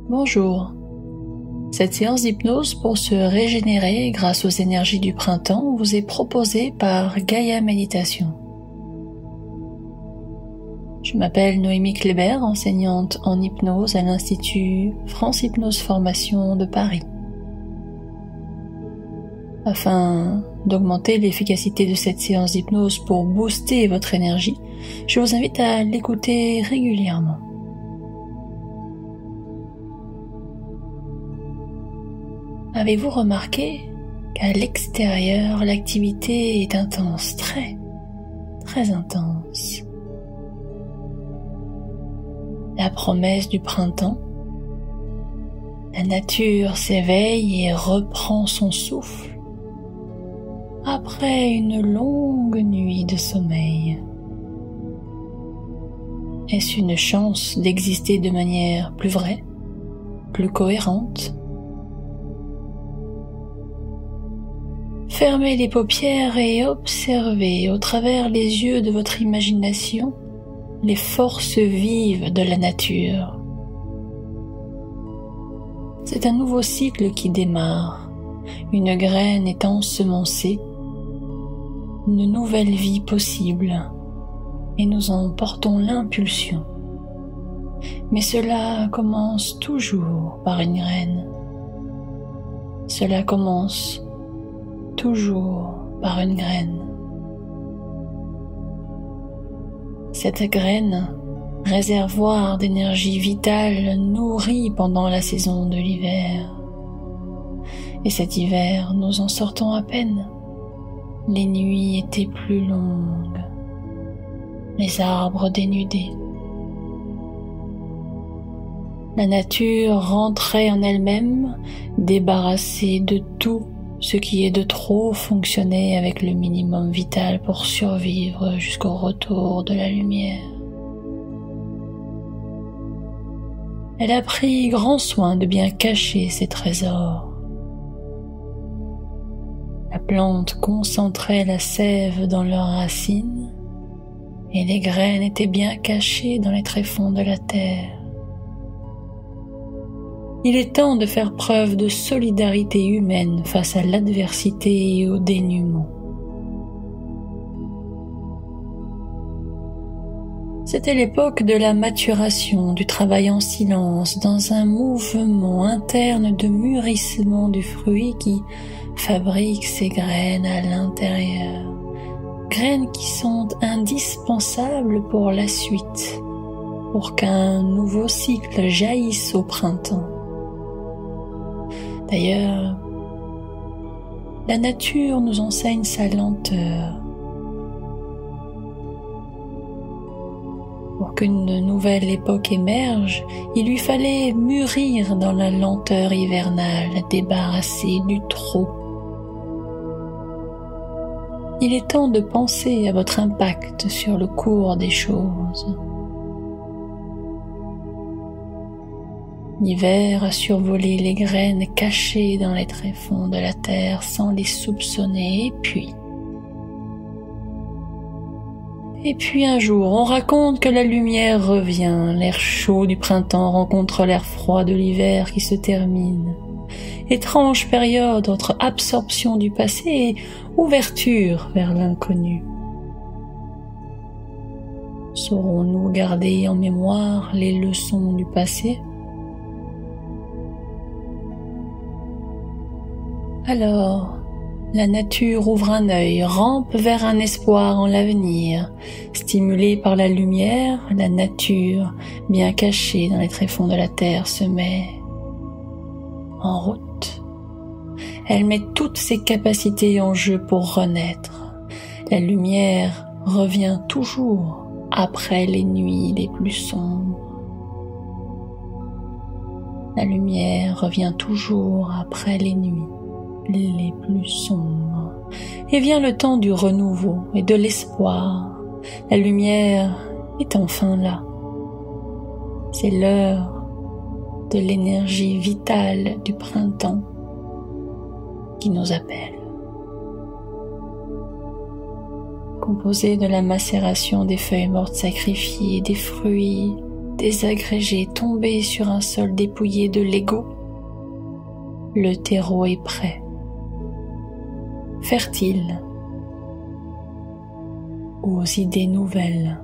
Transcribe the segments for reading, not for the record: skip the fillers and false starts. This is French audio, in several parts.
Bonjour. Cette séance d'hypnose pour se régénérer grâce aux énergies du printemps vous est proposée par Gaïa Méditation. Je m'appelle Noémie Kléber, enseignante en hypnose à l'Institut France Hypnose Formation de Paris. Afin d'augmenter l'efficacité de cette séance d'hypnose pour booster votre énergie, je vous invite à l'écouter régulièrement. Avez-vous remarqué qu'à l'extérieur, l'activité est intense, très intense? La promesse du printemps, la nature s'éveille et reprend son souffle après une longue nuit de sommeil. Est-ce une chance d'exister de manière plus vraie, plus cohérente? Fermez les paupières et observez au travers les yeux de votre imagination les forces vives de la nature. C'est un nouveau cycle qui démarre. Une graine est ensemencée, une nouvelle vie possible, et nous en portons l'impulsion. Mais cela commence toujours par une graine. Cela commence toujours par une graine. Cette graine, réservoir d'énergie vitale, nourrit pendant la saison de l'hiver. Et cet hiver, nous en sortons à peine. Les nuits étaient plus longues, les arbres dénudés. La nature rentrait en elle-même, débarrassée de tout ce qui est de trop fonctionnait avec le minimum vital pour survivre jusqu'au retour de la lumière. Elle a pris grand soin de bien cacher ses trésors. La plante concentrait la sève dans leurs racines et les graines étaient bien cachées dans les tréfonds de la terre. Il est temps de faire preuve de solidarité humaine face à l'adversité et au dénuement. C'était l'époque de la maturation, du travail en silence, dans un mouvement interne de mûrissement du fruit qui fabrique ses graines à l'intérieur. Graines qui sont indispensables pour la suite, pour qu'un nouveau cycle jaillisse au printemps. D'ailleurs, la nature nous enseigne sa lenteur. Pour qu'une nouvelle époque émerge, il lui fallait mûrir dans la lenteur hivernale, débarrasser du trop. Il est temps de penser à votre impact sur le cours des choses. L'hiver a survolé les graines cachées dans les tréfonds de la terre sans les soupçonner, et puis un jour, on raconte que la lumière revient, l'air chaud du printemps rencontre l'air froid de l'hiver qui se termine. Étrange période entre absorption du passé et ouverture vers l'inconnu. Saurons-nous garder en mémoire les leçons du passé ? Alors, la nature ouvre un œil, rampe vers un espoir en l'avenir. Stimulée par la lumière, la nature, bien cachée dans les tréfonds de la terre, se met en route. Elle met toutes ses capacités en jeu pour renaître. La lumière revient toujours après les nuits les plus sombres. La lumière revient toujours après les nuits les plus sombres, et vient le temps du renouveau et de l'espoir. La lumière est enfin là. C'est l'heure de l'énergie vitale du printemps qui nous appelle. Composé de la macération des feuilles mortes sacrifiées, des fruits désagrégé, tombé sur un sol dépouillé de l'ego, le terreau est prêt, fertile aux idées nouvelles.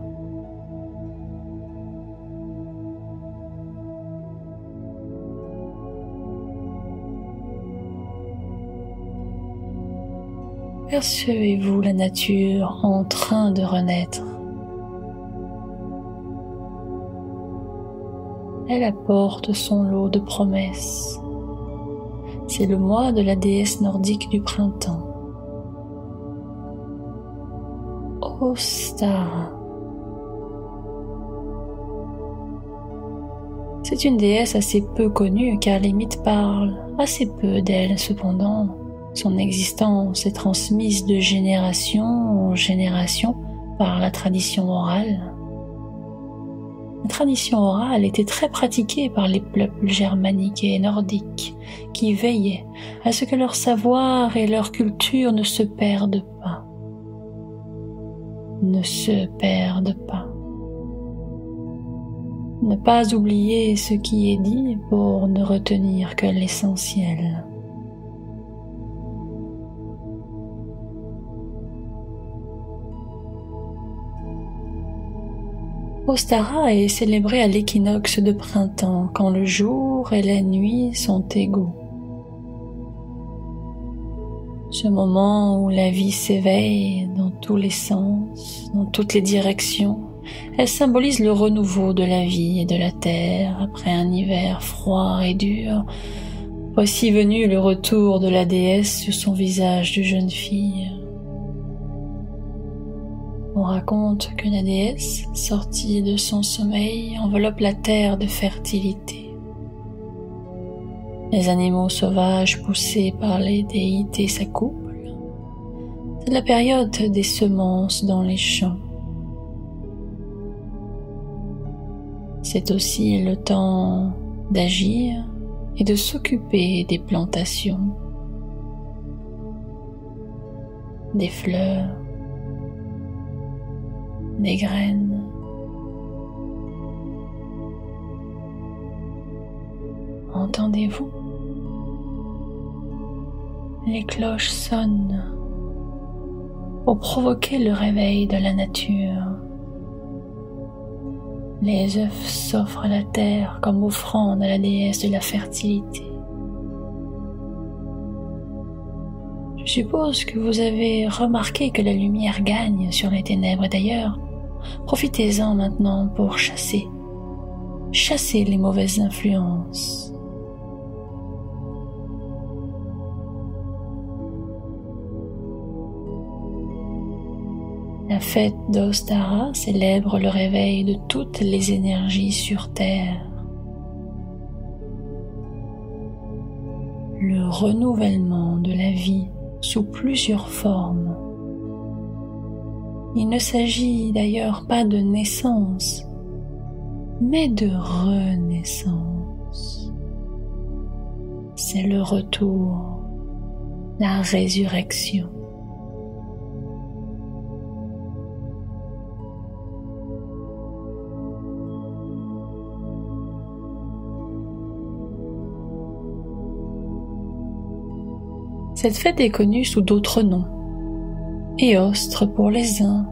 Percevez-vous la nature en train de renaître? Elle apporte son lot de promesses. C'est le mois de la déesse nordique du printemps. Ostara. C'est une déesse assez peu connue car les mythes parlent assez peu d'elle. Cependant, son existence est transmise de génération en génération par la tradition orale. La tradition orale était très pratiquée par les peuples germaniques et nordiques qui veillaient à ce que leur savoir et leur culture ne se perdent pas. Ne se perdent pas. Ne pas oublier ce qui est dit pour ne retenir que l'essentiel. Ostara est célébrée à l'équinoxe de printemps, quand le jour et la nuit sont égaux. Ce moment où la vie s'éveille dans tous les sens, dans toutes les directions, elle symbolise le renouveau de la vie et de la terre après un hiver froid et dur. Voici venu le retour de la déesse sur son visage de jeune fille. On raconte que la déesse, sortie de son sommeil, enveloppe la terre de fertilité. Les animaux sauvages poussés par les déités s'accouplent. C'est la période des semences dans les champs. C'est aussi le temps d'agir et de s'occuper des plantations, des fleurs, des graines. Entendez-vous? Les cloches sonnent pour provoquer le réveil de la nature. Les œufs s'offrent à la terre comme offrande à la déesse de la fertilité. Je suppose que vous avez remarqué que la lumière gagne sur les ténèbres. D'ailleurs, profitez-en maintenant pour chasser les mauvaises influences. La fête d'Ostara célèbre le réveil de toutes les énergies sur Terre. Le renouvellement de la vie sous plusieurs formes. Il ne s'agit d'ailleurs pas de naissance, mais de renaissance. C'est le retour, la résurrection. Cette fête est connue sous d'autres noms. Éostre pour les uns,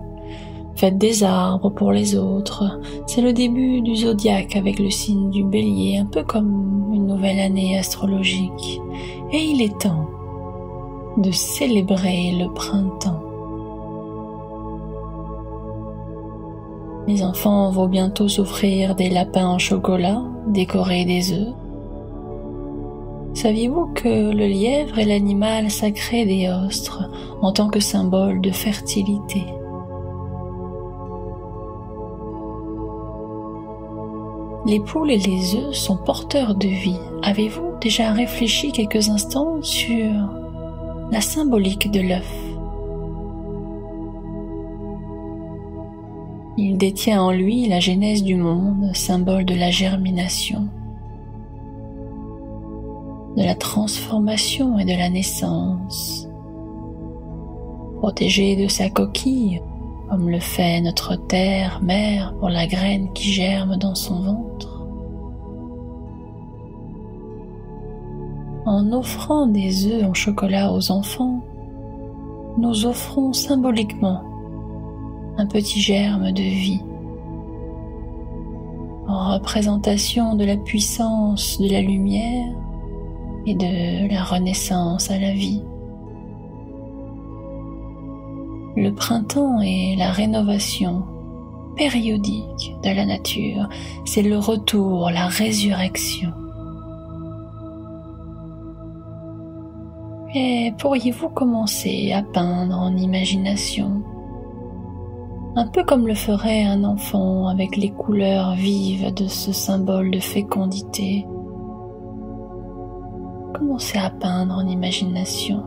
fête des arbres pour les autres. C'est le début du zodiaque avec le signe du bélier, un peu comme une nouvelle année astrologique. Et il est temps de célébrer le printemps. Les enfants vont bientôt s'offrir des lapins en chocolat décorés des œufs. Saviez-vous que le lièvre est l'animal sacré d'Éostre en tant que symbole de fertilité? Les poules et les œufs sont porteurs de vie. Avez-vous déjà réfléchi quelques instants sur la symbolique de l'œuf? Il détient en lui la genèse du monde, symbole de la germination, de la transformation et de la naissance. Protégé de sa coquille, comme le fait notre terre-mère pour la graine qui germe dans son ventre. En offrant des œufs en chocolat aux enfants, nous offrons symboliquement un petit germe de vie, en représentation de la puissance de la lumière et de la renaissance à la vie. Le printemps est la rénovation périodique de la nature, c'est le retour, la résurrection. Et pourriez-vous commencer à peindre en imagination, un peu comme le ferait un enfant avec les couleurs vives de ce symbole de fécondité? Commencez à peindre en imagination.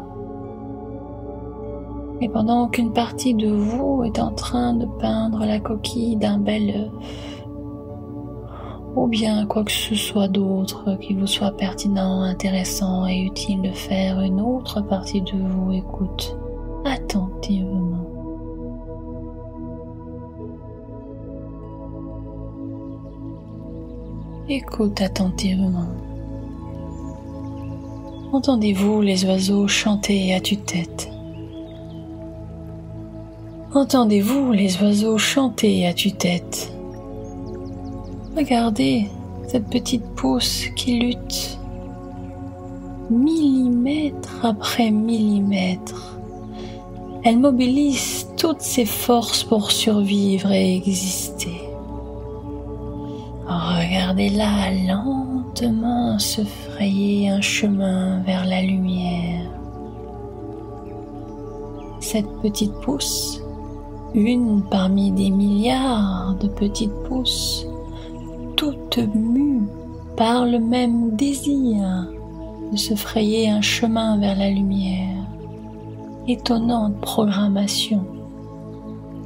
Et pendant qu'une partie de vous est en train de peindre la coquille d'un bel œuf, ou bien quoi que ce soit d'autre qui vous soit pertinent, intéressant et utile de faire, une autre partie de vous écoute attentivement. Écoute attentivement. Entendez-vous les oiseaux chanter à tue-tête? Entendez-vous les oiseaux chanter à tue-tête? Regardez cette petite pousse qui lutte, millimètre après millimètre. Elle mobilise toutes ses forces pour survivre et exister. Regardez-la lentement se frayer un chemin vers la lumière. Cette petite pousse, une parmi des milliards de petites pousses, toutes mues par le même désir de se frayer un chemin vers la lumière. Étonnante programmation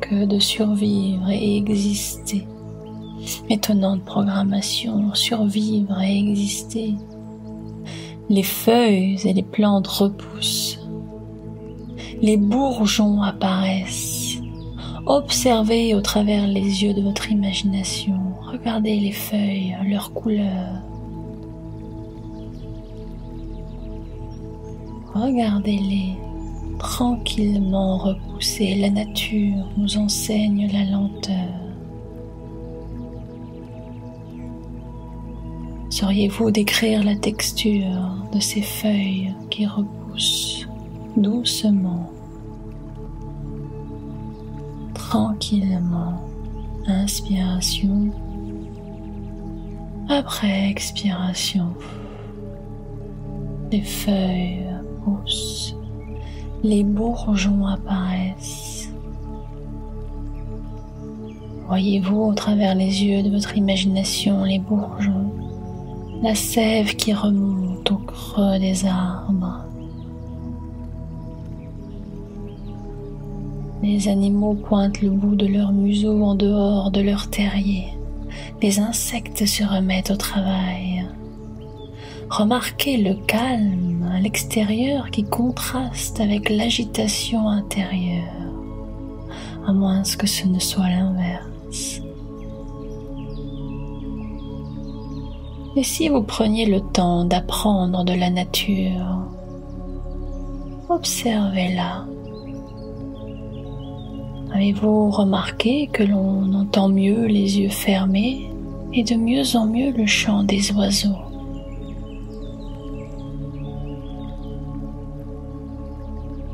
que de survivre et exister. Étonnante programmation, survivre et exister. Les feuilles et les plantes repoussent. Les bourgeons apparaissent. Observez au travers les yeux de votre imagination. Regardez les feuilles, leurs couleurs. Regardez-les tranquillement repousser. La nature nous enseigne la lenteur. Sauriez-vous décrire la texture de ces feuilles qui repoussent doucement, tranquillement, inspiration, après expiration, les feuilles poussent, les bourgeons apparaissent. Voyez-vous au travers les yeux de votre imagination les bourgeons, la sève qui remonte au creux des arbres. Les animaux pointent le bout de leur museau en dehors de leur terrier. Les insectes se remettent au travail. Remarquez le calme à l'extérieur qui contraste avec l'agitation intérieure, à moins que ce ne soit l'inverse. Et si vous preniez le temps d'apprendre de la nature, observez-la. Avez-vous remarqué que l'on entend mieux les yeux fermés et de mieux en mieux le chant des oiseaux?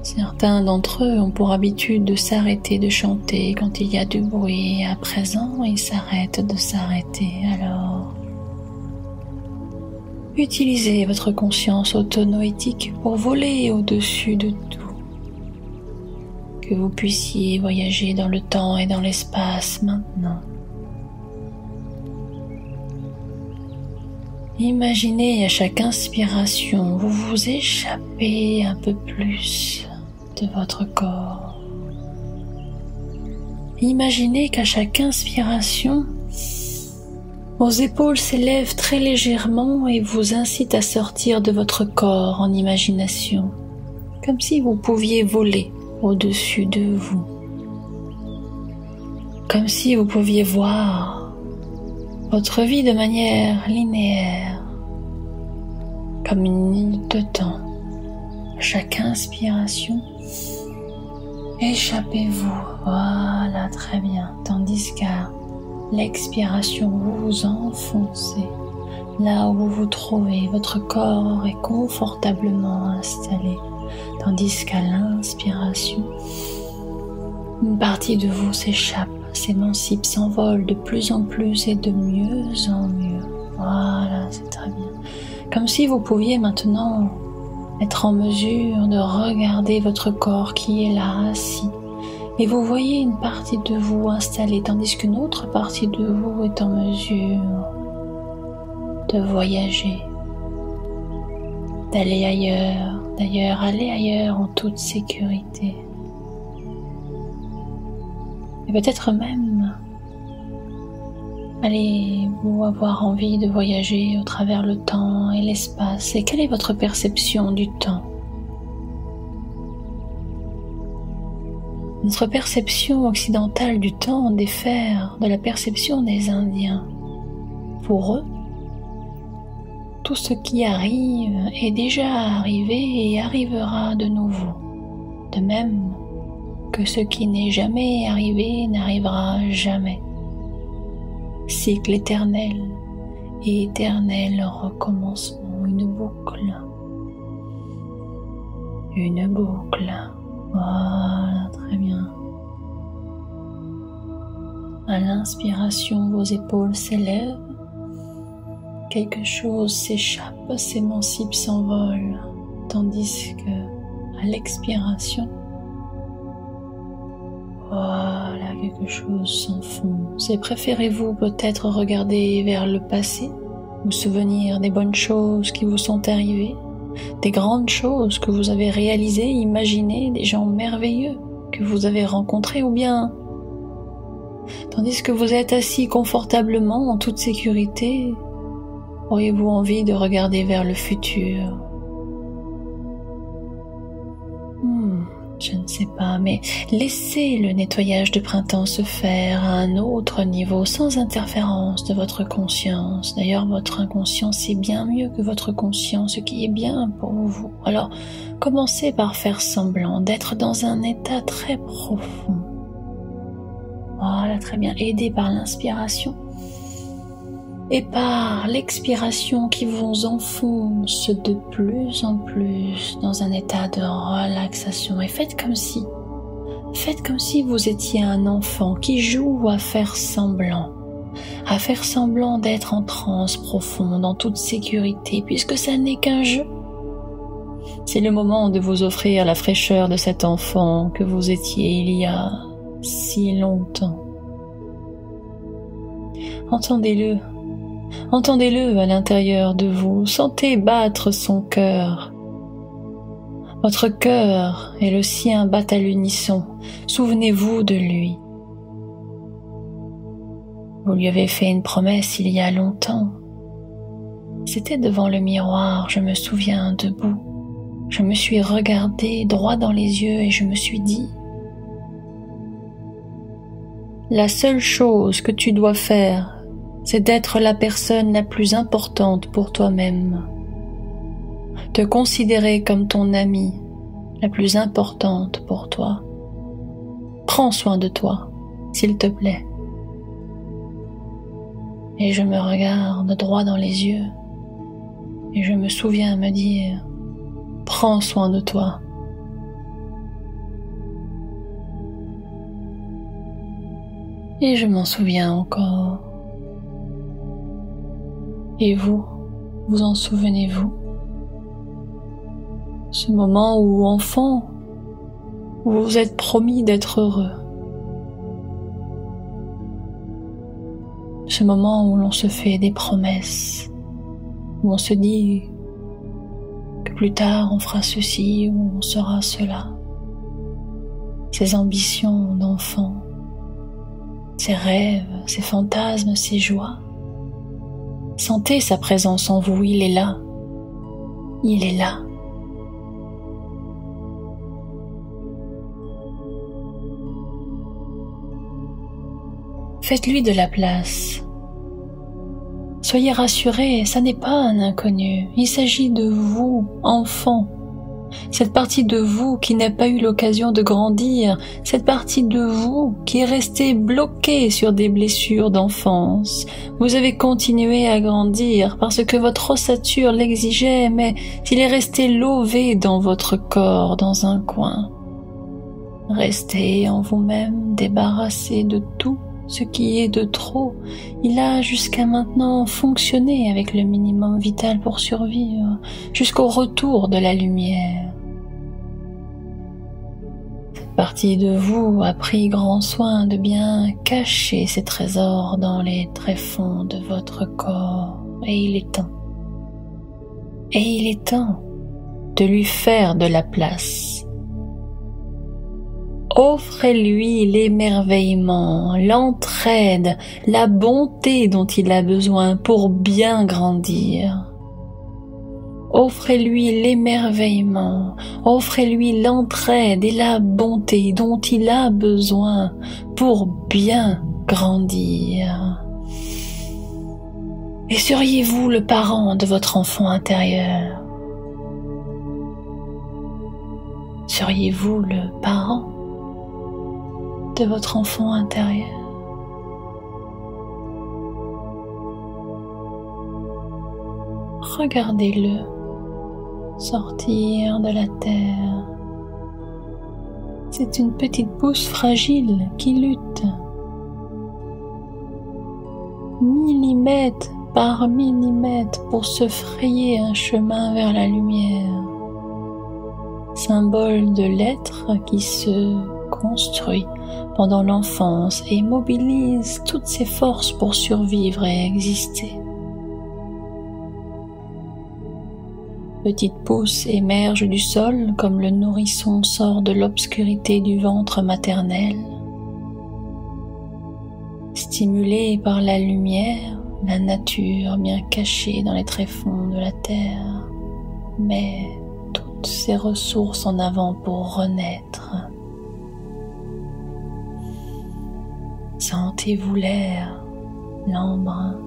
Certains d'entre eux ont pour habitude de s'arrêter de chanter quand il y a du bruit. À présent, ils s'arrêtent de s'arrêter. Alors, utilisez votre conscience autonoétique pour voler au-dessus de tout. Que vous puissiez voyager dans le temps et dans l'espace maintenant. Imaginez à chaque inspiration, vous vous échappez un peu plus de votre corps. Imaginez qu'à chaque inspiration, vos épaules s'élèvent très légèrement et vous incitent à sortir de votre corps en imagination, comme si vous pouviez voler au-dessus de vous. comme si vous pouviez voir votre vie de manière linéaire, comme une ligne de temps. À chaque inspiration, échappez-vous, voilà, très bien, tandis qu'à l'expiration, vous vous enfoncez là où vous vous trouvez, votre corps est confortablement installé, tandis qu'à l'inspiration, une partie de vous s'échappe, s'émancipe, s'envole de plus en plus et de mieux en mieux. Voilà, c'est très bien. Comme si vous pouviez maintenant être en mesure de regarder votre corps qui est là, assis, et vous voyez une partie de vous installée, tandis qu'une autre partie de vous est en mesure de voyager, d'aller ailleurs, d'ailleurs aller ailleurs en toute sécurité. Et peut-être même allez-vous avoir envie de voyager au travers le temps et l'espace. Et quelle est votre perception du temps? Notre perception occidentale du temps diffère de la perception des Indiens. Pour eux, tout ce qui arrive est déjà arrivé et arrivera de nouveau. De même que ce qui n'est jamais arrivé n'arrivera jamais. Cycle éternel et éternel recommencement, une boucle. Une boucle. Voilà, très bien. À l'inspiration, vos épaules s'élèvent. Quelque chose s'échappe, s'émancipe, s'envole, tandis que à l'expiration, voilà, quelque chose s'enfonce. Et préférez-vous peut-être regarder vers le passé, vous souvenir des bonnes choses qui vous sont arrivées, des grandes choses que vous avez réalisées, imaginées, des gens merveilleux que vous avez rencontrés, ou bien, tandis que vous êtes assis confortablement en toute sécurité, auriez-vous envie de regarder vers le futur? Je ne sais pas, mais laissez le nettoyage de printemps se faire à un autre niveau, sans interférence de votre conscience. D'ailleurs, votre inconscient sait bien mieux que votre conscient ce qui est bien pour vous. Alors, commencez par faire semblant d'être dans un état très profond. Voilà, très bien, aidé par l'inspiration et par l'expiration qui vous enfonce de plus en plus dans un état de relaxation. Et faites comme si vous étiez un enfant qui joue à faire semblant d'être en transe profonde, en toute sécurité, puisque ça n'est qu'un jeu. C'est le moment de vous offrir la fraîcheur de cet enfant que vous étiez il y a si longtemps. Entendez-le à l'intérieur de vous, sentez battre son cœur. Votre cœur et le sien battent à l'unisson, souvenez-vous de lui. Vous lui avez fait une promesse il y a longtemps. C'était devant le miroir, je me souviens, debout. Je me suis regardé droit dans les yeux et je me suis dit: la seule chose que tu dois faire, c'est d'être la personne la plus importante pour toi-même. Te considérer comme ton amie la plus importante pour toi. Prends soin de toi, s'il te plaît. Et je me regarde droit dans les yeux et je me souviens me dire: prends soin de toi. Et je m'en souviens encore. Et vous, vous en souvenez-vous? Ce moment où, enfant, vous vous êtes promis d'être heureux. Ce moment où l'on se fait des promesses, où on se dit que plus tard on fera ceci ou on sera cela. Ces ambitions d'enfant, ces rêves, ces fantasmes, ces joies. Sentez sa présence en vous, il est là. Il est là. Faites-lui de la place. Soyez rassurés, ça n'est pas un inconnu. Il s'agit de vous, enfant. Cette partie de vous qui n'a pas eu l'occasion de grandir, cette partie de vous qui est restée bloquée sur des blessures d'enfance. Vous avez continué à grandir parce que votre ossature l'exigeait, mais il est resté lové dans votre corps, dans un coin. Restez en vous-même, débarrassé de tout ce qui est de trop. Il a jusqu'à maintenant fonctionné avec le minimum vital pour survivre, jusqu'au retour de la lumière. Cette partie de vous a pris grand soin de bien cacher ses trésors dans les tréfonds de votre corps, et il est temps. Et il est temps de lui faire de la place. Offrez-lui l'émerveillement, l'entraide, la bonté dont il a besoin pour bien grandir. Offrez-lui l'émerveillement, offrez-lui l'entraide et la bonté dont il a besoin pour bien grandir. Et seriez-vous le parent de votre enfant intérieur? Seriez-vous le parent de votre enfant intérieur? Regardez-le sortir de la terre. C'est une petite pousse fragile qui lutte, millimètre par millimètre, pour se frayer un chemin vers la lumière. Symbole de l'être qui se construit pendant l'enfance et mobilise toutes ses forces pour survivre et exister. Petite pousse émerge du sol comme le nourrisson sort de l'obscurité du ventre maternel. Stimulée par la lumière, la nature bien cachée dans les tréfonds de la terre met toutes ses ressources en avant pour renaître. Sentez-vous l'air, l'embrun,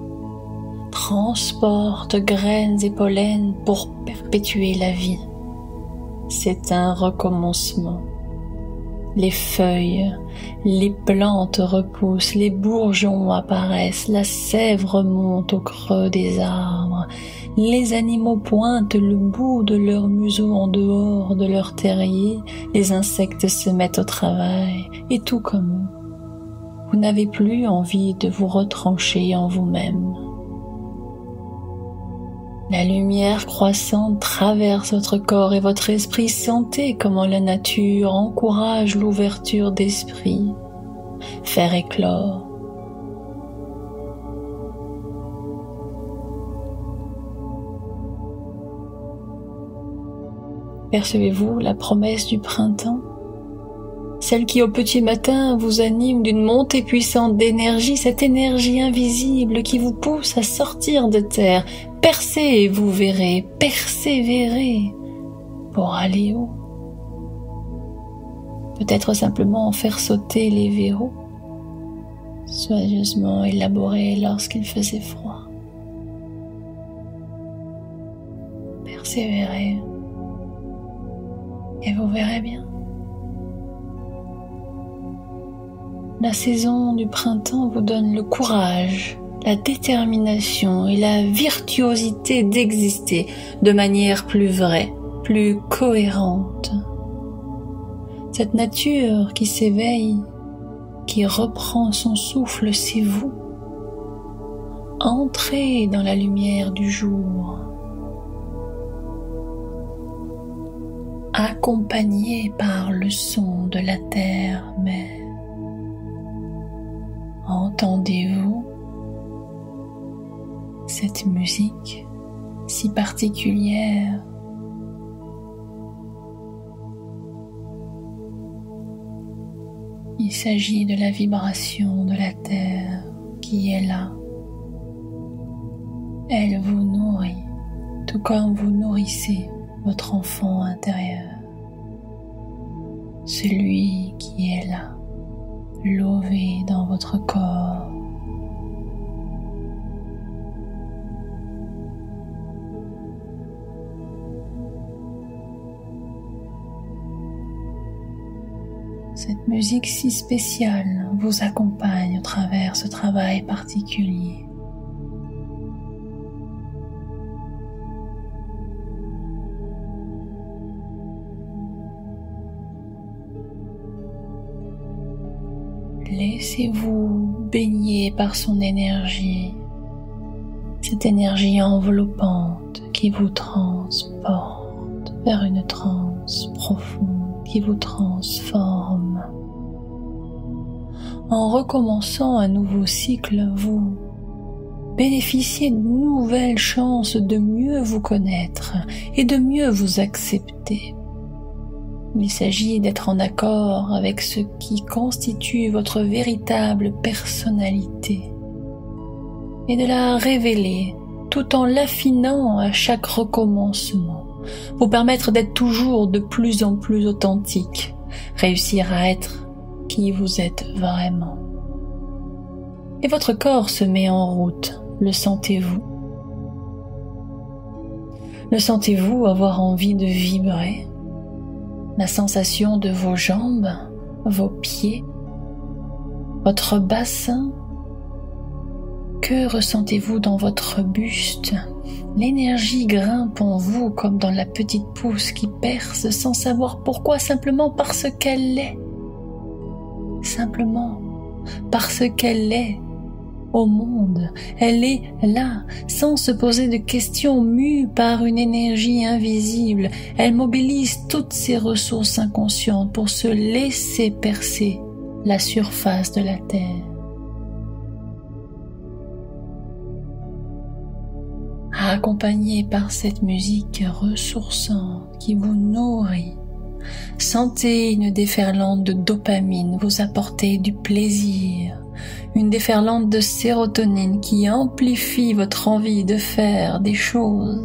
transporte graines et pollen pour perpétuer la vie. C'est un recommencement. Les feuilles, les plantes repoussent, les bourgeons apparaissent, la sève remonte au creux des arbres, les animaux pointent le bout de leur museau en dehors de leur terrier, les insectes se mettent au travail, et tout comme vous n'avez plus envie de vous retrancher en vous-même. La lumière croissante traverse votre corps et votre esprit. Sentez comment la nature encourage l'ouverture d'esprit, faire éclore. Percevez-vous la promesse du printemps? Celle qui au petit matin vous anime d'une montée puissante d'énergie, cette énergie invisible qui vous pousse à sortir de terre. Percez et vous verrez, persévérez pour aller haut. Peut-être simplement faire sauter les verrous, soigneusement élaborés lorsqu'il faisait froid. Persévérez et vous verrez bien. La saison du printemps vous donne le courage, la détermination et la virtuosité d'exister de manière plus vraie, plus cohérente. Cette nature qui s'éveille, qui reprend son souffle, c'est vous. Entrez dans la lumière du jour, accompagné par le son de la terre-mère. Entendez-vous cette musique si particulière? Il s'agit de la vibration de la terre qui est là. Elle vous nourrit, tout comme vous nourrissez votre enfant intérieur, celui qui est là, lever dans votre corps. Cette musique si spéciale vous accompagne au travers ce travail particulier. Laissez-vous baigner par son énergie, cette énergie enveloppante qui vous transporte vers une transe profonde, qui vous transforme. En recommençant un nouveau cycle, vous bénéficiez de nouvelles chances de mieux vous connaître et de mieux vous accepter. Il s'agit d'être en accord avec ce qui constitue votre véritable personnalité et de la révéler tout en l'affinant à chaque recommencement, vous permettre d'être toujours de plus en plus authentique, réussir à être qui vous êtes vraiment. Et votre corps se met en route, le sentez-vous? Le sentez-vous avoir envie de vibrer? La sensation de vos jambes, vos pieds, votre bassin. Que ressentez-vous dans votre buste? L'énergie grimpe en vous comme dans la petite pousse qui perce sans savoir pourquoi, simplement parce qu'elle l'est. Simplement parce qu'elle est au monde. Elle est là, sans se poser de questions, mue par une énergie invisible. Elle mobilise toutes ses ressources inconscientes pour se laisser percer la surface de la terre. Accompagné par cette musique ressourçante qui vous nourrit, sentez une déferlante de dopamine vous apporter du plaisir, une déferlante de sérotonine qui amplifie votre envie de faire des choses,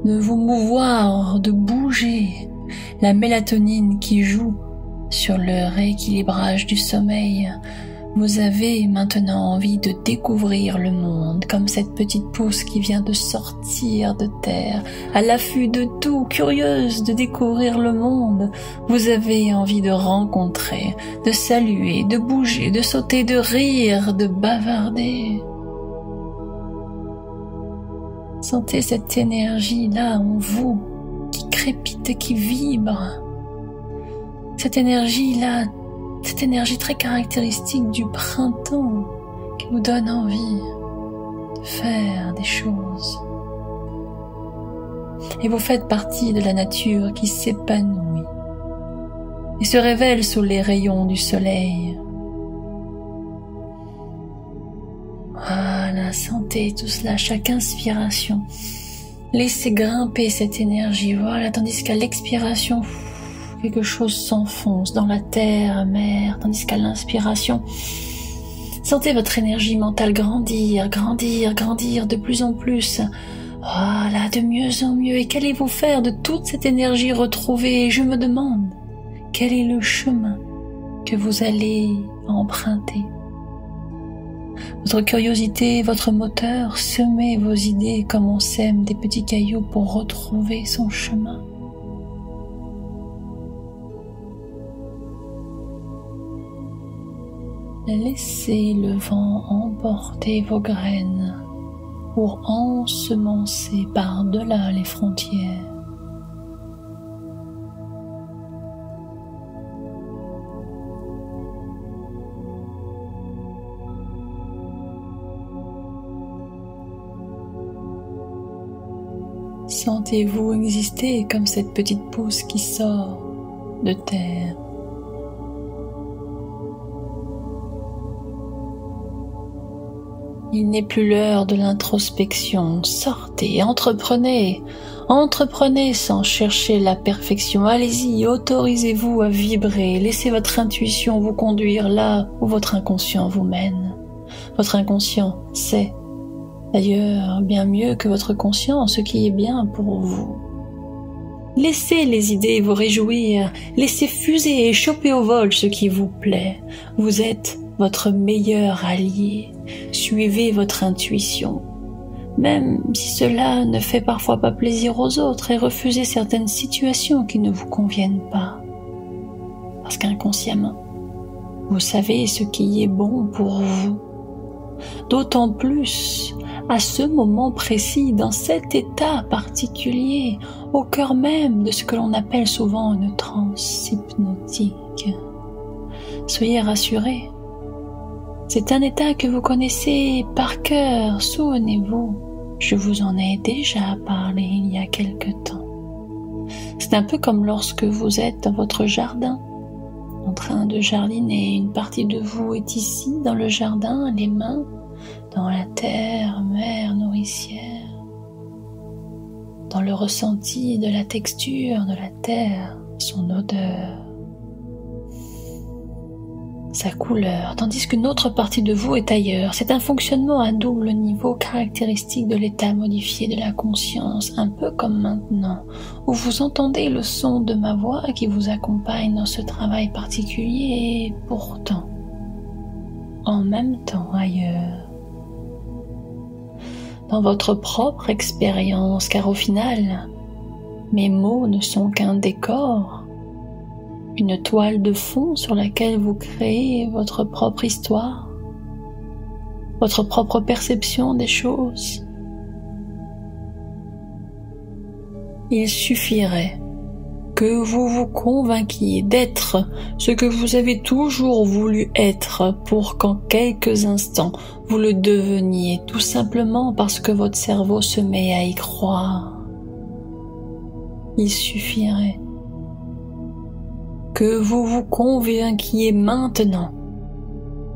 de vous mouvoir, de bouger, la mélatonine qui joue sur le rééquilibrage du sommeil. Vous avez maintenant envie de découvrir le monde comme cette petite pousse qui vient de sortir de terre, à l'affût de tout, curieuse de découvrir le monde. Vous avez envie de rencontrer, de saluer, de bouger, de sauter, de rire, de bavarder. Sentez cette énergie-là en vous, qui crépite, qui vibre. Cette énergie-là, cette énergie très caractéristique du printemps qui vous donne envie de faire des choses. Et vous faites partie de la nature qui s'épanouit et se révèle sous les rayons du soleil. Voilà, sentez tout cela, chaque inspiration. Laissez grimper cette énergie, voilà, tandis qu'à l'expiration, quelque chose s'enfonce dans la terre amère, tandis qu'à l'inspiration, sentez votre énergie mentale grandir, grandir, grandir de plus en plus. Voilà, de mieux en mieux. Et qu'allez-vous faire de toute cette énergie retrouvée? Et je me demande, quel est le chemin que vous allez emprunter? Votre curiosité, votre moteur, semez vos idées comme on sème des petits cailloux pour retrouver son chemin. Laissez le vent emporter vos graines pour ensemencer par-delà les frontières. Sentez-vous exister comme cette petite pousse qui sort de terre. Il n'est plus l'heure de l'introspection. Sortez, entreprenez, entreprenez sans chercher la perfection. Allez-y, autorisez-vous à vibrer. Laissez votre intuition vous conduire là où votre inconscient vous mène. Votre inconscient sait, d'ailleurs, bien mieux que votre conscient, ce qui est bien pour vous. Laissez les idées vous réjouir, laissez fuser et choper au vol ce qui vous plaît. Vous êtes votre meilleur allié. Suivez votre intuition, même si cela ne fait parfois pas plaisir aux autres, et refusez certaines situations qui ne vous conviennent pas. Parce qu'inconsciemment, vous savez ce qui est bon pour vous. D'autant plus à ce moment précis, dans cet état particulier, au cœur même de ce que l'on appelle souvent une transe hypnotique. Soyez rassurés, c'est un état que vous connaissez par cœur, souvenez-vous, je vous en ai déjà parlé il y a quelque temps. C'est un peu comme lorsque vous êtes dans votre jardin, en train de jardiner, une partie de vous est ici dans le jardin, les mains dans la terre, mère nourricière, dans le ressenti de la texture de la terre, son odeur, sa couleur, tandis qu'une autre partie de vous est ailleurs. C'est un fonctionnement à double niveau caractéristique de l'état modifié de la conscience, un peu comme maintenant, où vous entendez le son de ma voix qui vous accompagne dans ce travail particulier et pourtant, en même temps ailleurs. Dans votre propre expérience, car au final, mes mots ne sont qu'un décor, une toile de fond sur laquelle vous créez votre propre histoire, votre propre perception des choses. Il suffirait que vous vous convainquiez d'être ce que vous avez toujours voulu être pour qu'en quelques instants vous le deveniez, tout simplement parce que votre cerveau se met à y croire. Il suffirait que vous vous convainquiez maintenant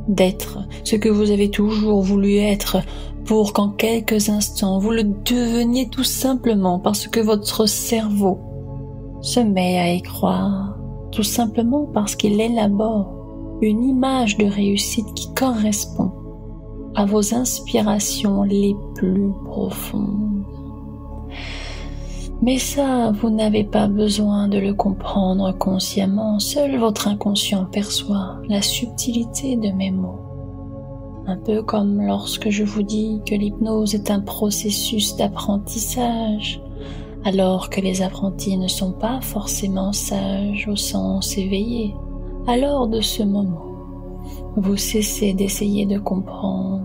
d'être ce que vous avez toujours voulu être pour qu'en quelques instants vous le deveniez, tout simplement parce que votre cerveau se met à y croire, tout simplement parce qu'il élabore une image de réussite qui correspond à vos inspirations les plus profondes. Mais ça, vous n'avez pas besoin de le comprendre consciemment, seul votre inconscient perçoit la subtilité de mes mots. Un peu comme lorsque je vous dis que l'hypnose est un processus d'apprentissage, alors que les apprentis ne sont pas forcément sages au sens éveillé. Alors de ce moment, vous cessez d'essayer de comprendre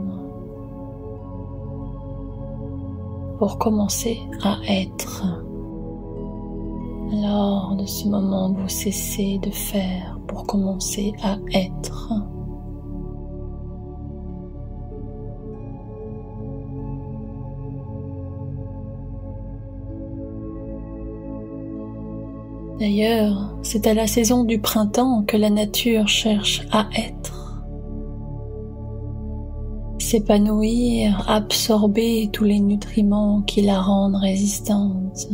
pour commencer à être. Alors de ce moment, vous cessez de faire pour commencer à être. D'ailleurs, c'est à la saison du printemps que la nature cherche à être. S'épanouir, absorber tous les nutriments qui la rendent résistante.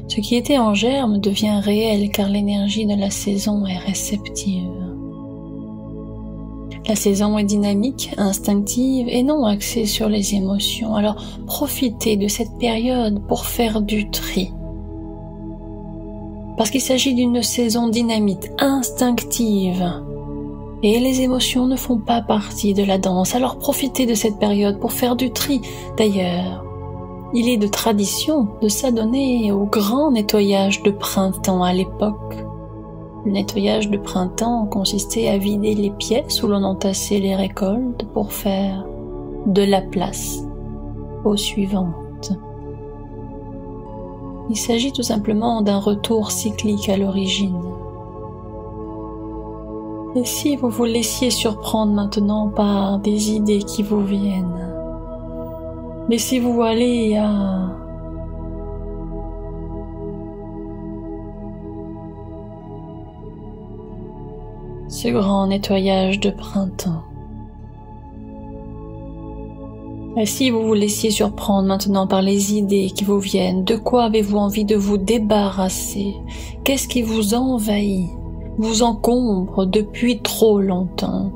Ce qui était en germe devient réel car l'énergie de la saison est réceptive. La saison est dynamique, instinctive et non axée sur les émotions. Alors profitez de cette période pour faire du tri. Parce qu'il s'agit d'une saison dynamique, instinctive. Et les émotions ne font pas partie de la danse, alors profitez de cette période pour faire du tri. D'ailleurs, il est de tradition de s'adonner au grand nettoyage de printemps à l'époque. Le nettoyage de printemps consistait à vider les pièces où l'on entassait les récoltes pour faire de la place aux suivantes. Il s'agit tout simplement d'un retour cyclique à l'origine. Et si vous vous laissiez surprendre maintenant par des idées qui vous viennent, laissez-vous aller à ce grand nettoyage de printemps. Et si vous vous laissiez surprendre maintenant par les idées qui vous viennent, de quoi avez-vous envie de vous débarrasser? Qu'est-ce qui vous envahit, vous encombre depuis trop longtemps?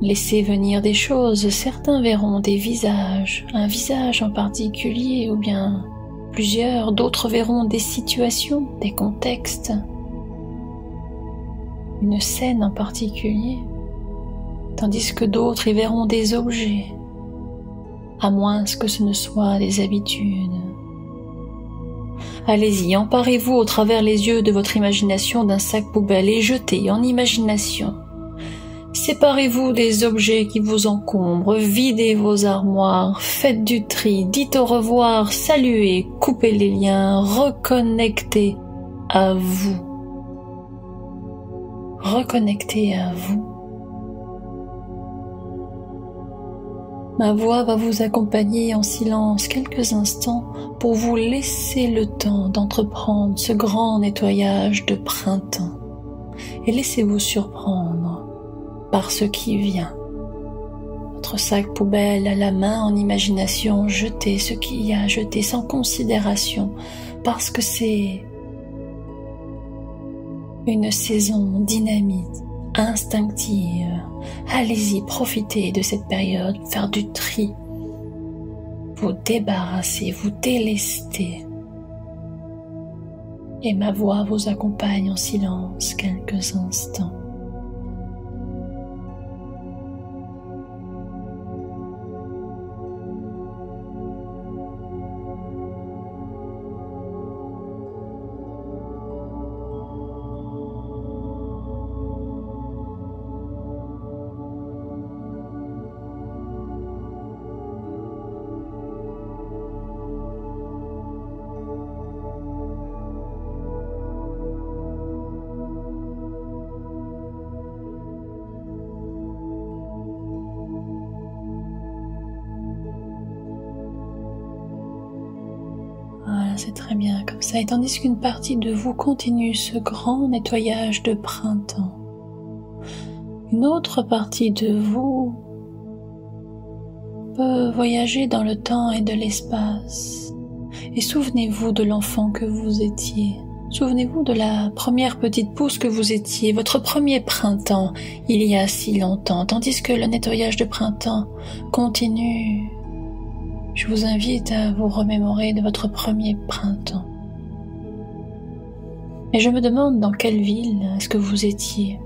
Laissez venir des choses, certains verront des visages, un visage en particulier ou bien plusieurs, d'autres verront des situations, des contextes, une scène en particulier, tandis que d'autres y verront des objets, à moins que ce ne soit des habitudes. Allez-y, emparez-vous au travers les yeux de votre imagination d'un sac poubelle et jetez en imagination. Séparez-vous des objets qui vous encombrent, videz vos armoires, faites du tri, dites au revoir, saluez, coupez les liens, reconnectez à vous. Reconnectez à vous. Ma voix va vous accompagner en silence quelques instants pour vous laisser le temps d'entreprendre ce grand nettoyage de printemps. Et laissez-vous surprendre par ce qui vient. Votre sac poubelle à la main en imagination, jetez ce qu'il y a à jeter sans considération, parce que c'est une saison dynamique, instinctive. Allez-y, profitez de cette période, faire du tri, vous débarrasser, vous délester. Et ma voix vous accompagne en silence quelques instants. Voilà, c'est très bien comme ça. Et tandis qu'une partie de vous continue ce grand nettoyage de printemps, une autre partie de vous peut voyager dans le temps et de l'espace. Et souvenez-vous de l'enfant que vous étiez. Souvenez-vous de la première petite pousse que vous étiez, votre premier printemps, il y a si longtemps, tandis que le nettoyage de printemps continue. Je vous invite à vous remémorer de votre premier printemps. Et je me demande dans quelle ville est-ce que vous étiez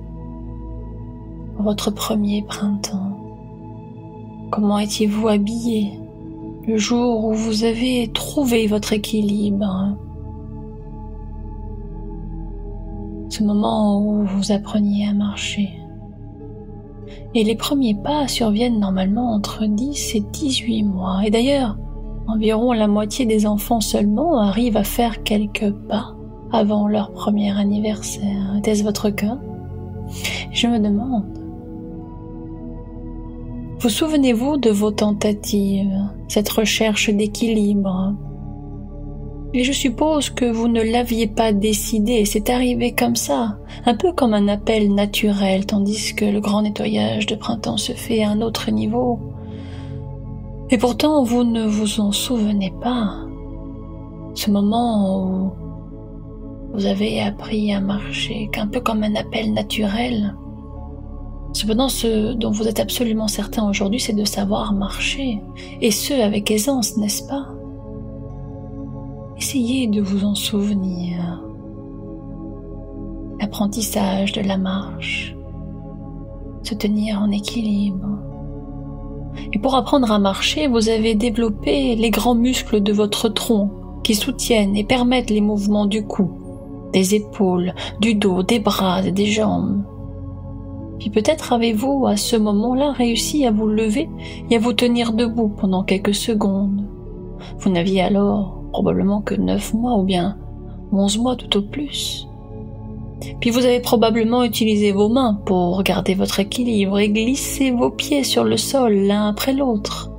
pour votre premier printemps. Comment étiez-vous habillé le jour où vous avez trouvé votre équilibre? Ce moment où vous appreniez à marcher. Et les premiers pas surviennent normalement entre 10 et 18 mois. Et d'ailleurs, environ la moitié des enfants seulement arrivent à faire quelques pas avant leur premier anniversaire. Était-ce votre cas? Je me demande. Vous souvenez-vous de vos tentatives, cette recherche d'équilibre? Et je suppose que vous ne l'aviez pas décidé, c'est arrivé comme ça, un peu comme un appel naturel, tandis que le grand nettoyage de printemps se fait à un autre niveau. Et pourtant, vous ne vous en souvenez pas. Ce moment où vous avez appris à marcher, un peu comme un appel naturel. Cependant, ce dont vous êtes absolument certain aujourd'hui, c'est de savoir marcher, et ce avec aisance, n'est-ce pas? Essayez de vous en souvenir. L'apprentissage de la marche, se tenir en équilibre. Et pour apprendre à marcher, vous avez développé les grands muscles de votre tronc qui soutiennent et permettent les mouvements du cou, des épaules, du dos, des bras et des jambes. Puis peut-être avez-vous à ce moment-là réussi à vous lever et à vous tenir debout pendant quelques secondes. Vous n'aviez alors probablement que 9 mois ou bien 11 mois tout au plus. Puis vous avez probablement utilisé vos mains pour garder votre équilibre et glisser vos pieds sur le sol l'un après l'autre.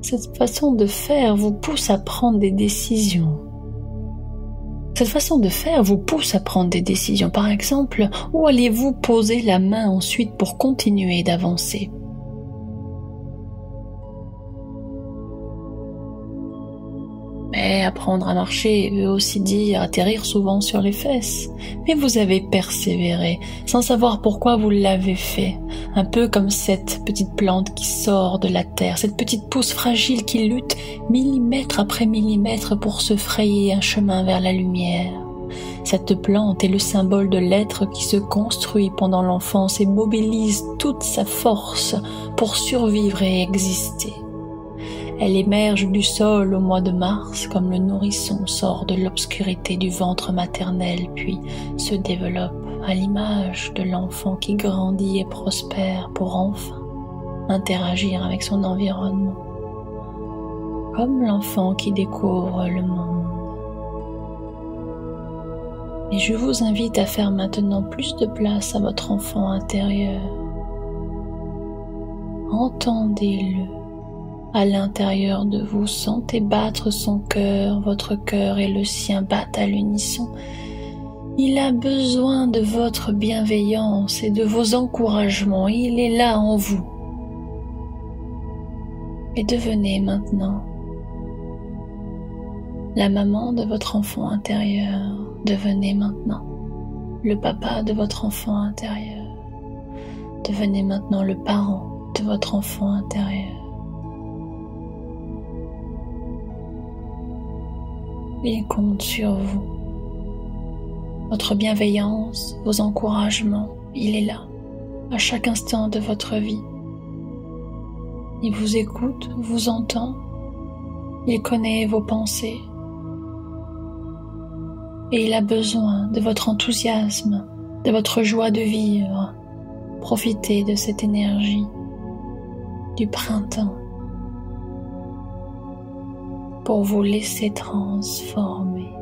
Cette façon de faire vous pousse à prendre des décisions. Cette façon de faire vous pousse à prendre des décisions. Par exemple, où allez-vous poser la main ensuite pour continuer d'avancer? Mais apprendre à marcher veut aussi dire atterrir souvent sur les fesses. Mais vous avez persévéré, sans savoir pourquoi vous l'avez fait. Un peu comme cette petite plante qui sort de la terre, cette petite pousse fragile qui lutte millimètre après millimètre pour se frayer un chemin vers la lumière. Cette plante est le symbole de l'être qui se construit pendant l'enfance et mobilise toute sa force pour survivre et exister. Elle émerge du sol au mois de mars comme le nourrisson sort de l'obscurité du ventre maternel puis se développe à l'image de l'enfant qui grandit et prospère pour enfin interagir avec son environnement, comme l'enfant qui découvre le monde. Et je vous invite à faire maintenant plus de place à votre enfant intérieur. Entendez-le. À l'intérieur de vous, sentez battre son cœur, votre cœur et le sien battent à l'unisson. Il a besoin de votre bienveillance et de vos encouragements, il est là en vous. Et devenez maintenant la maman de votre enfant intérieur, devenez maintenant le papa de votre enfant intérieur, devenez maintenant le parent de votre enfant intérieur. Il compte sur vous. Votre bienveillance, vos encouragements, il est là, à chaque instant de votre vie. Il vous écoute, vous entend, il connaît vos pensées. Et il a besoin de votre enthousiasme, de votre joie de vivre. Profitez de cette énergie du printemps pour vous laisser transformer.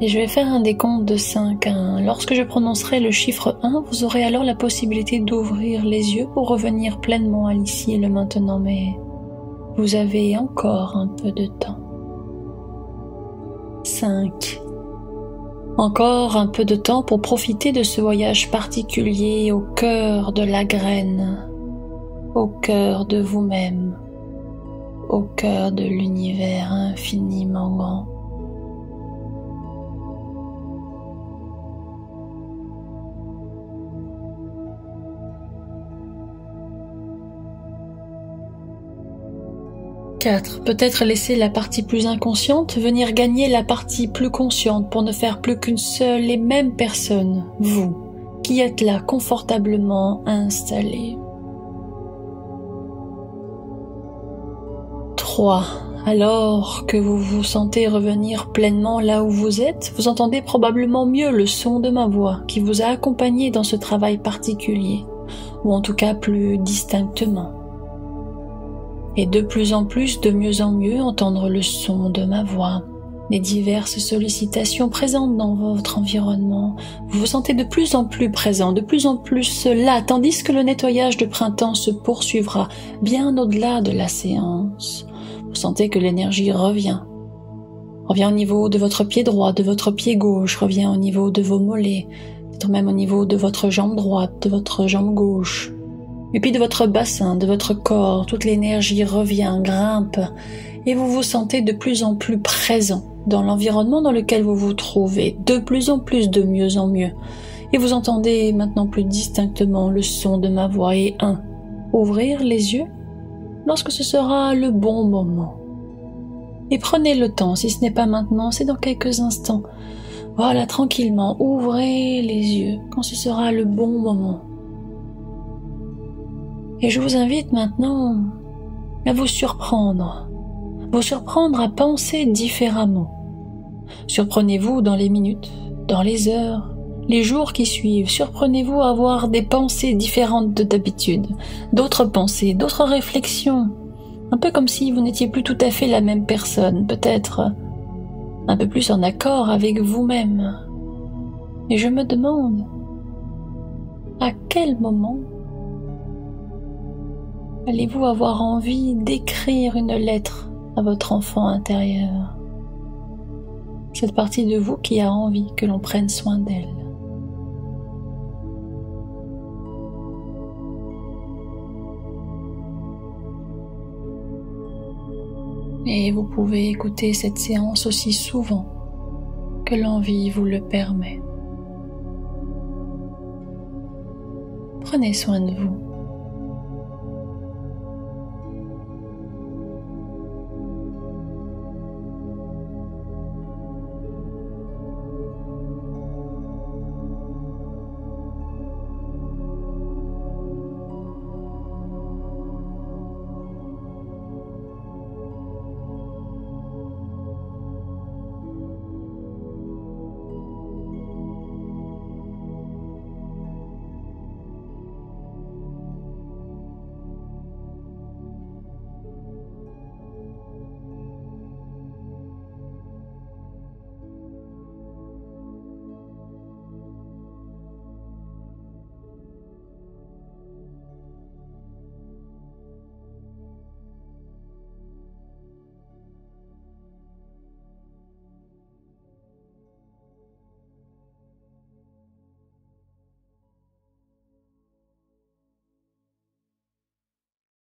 Et je vais faire un décompte de 5 à 1. Lorsque je prononcerai le chiffre 1, vous aurez alors la possibilité d'ouvrir les yeux pour revenir pleinement à l'ici et le maintenant, mais vous avez encore un peu de temps. 5. Encore un peu de temps pour profiter de ce voyage particulier au cœur de la graine, au cœur de vous-même, au cœur de l'univers infiniment grand. Peut-être laisser la partie plus inconsciente venir gagner la partie plus consciente pour ne faire plus qu'une seule et même personne, vous, qui êtes là confortablement installé. 3. Alors que vous vous sentez revenir pleinement là où vous êtes, vous entendez probablement mieux le son de ma voix qui vous a accompagné dans ce travail particulier, ou en tout cas plus distinctement. Et de plus en plus, de mieux en mieux, entendre le son de ma voix, les diverses sollicitations présentes dans votre environnement. Vous vous sentez de plus en plus présent, de plus en plus là, tandis que le nettoyage de printemps se poursuivra bien au-delà de la séance. Vous sentez que l'énergie revient au niveau de votre pied droit, de votre pied gauche, revient au niveau de vos mollets, peut-être même au niveau de votre jambe droite, de votre jambe gauche. Et puis de votre bassin, de votre corps, toute l'énergie revient, grimpe, et vous vous sentez de plus en plus présent dans l'environnement dans lequel vous vous trouvez, de plus en plus, de mieux en mieux. Et vous entendez maintenant plus distinctement le son de ma voix et ouvrir les yeux lorsque ce sera le bon moment. Et prenez le temps, si ce n'est pas maintenant, c'est dans quelques instants. Voilà, tranquillement, ouvrez les yeux quand ce sera le bon moment. Et je vous invite maintenant à vous surprendre à penser différemment. Surprenez-vous dans les minutes, dans les heures, les jours qui suivent. Surprenez-vous à avoir des pensées différentes de d'habitude, d'autres pensées, d'autres réflexions. Un peu comme si vous n'étiez plus tout à fait la même personne, peut-être un peu plus en accord avec vous-même. Et je me demande, à quel moment allez-vous avoir envie d'écrire une lettre à votre enfant intérieur? Cette partie de vous qui a envie que l'on prenne soin d'elle. Et vous pouvez écouter cette séance aussi souvent que l'envie vous le permet. Prenez soin de vous.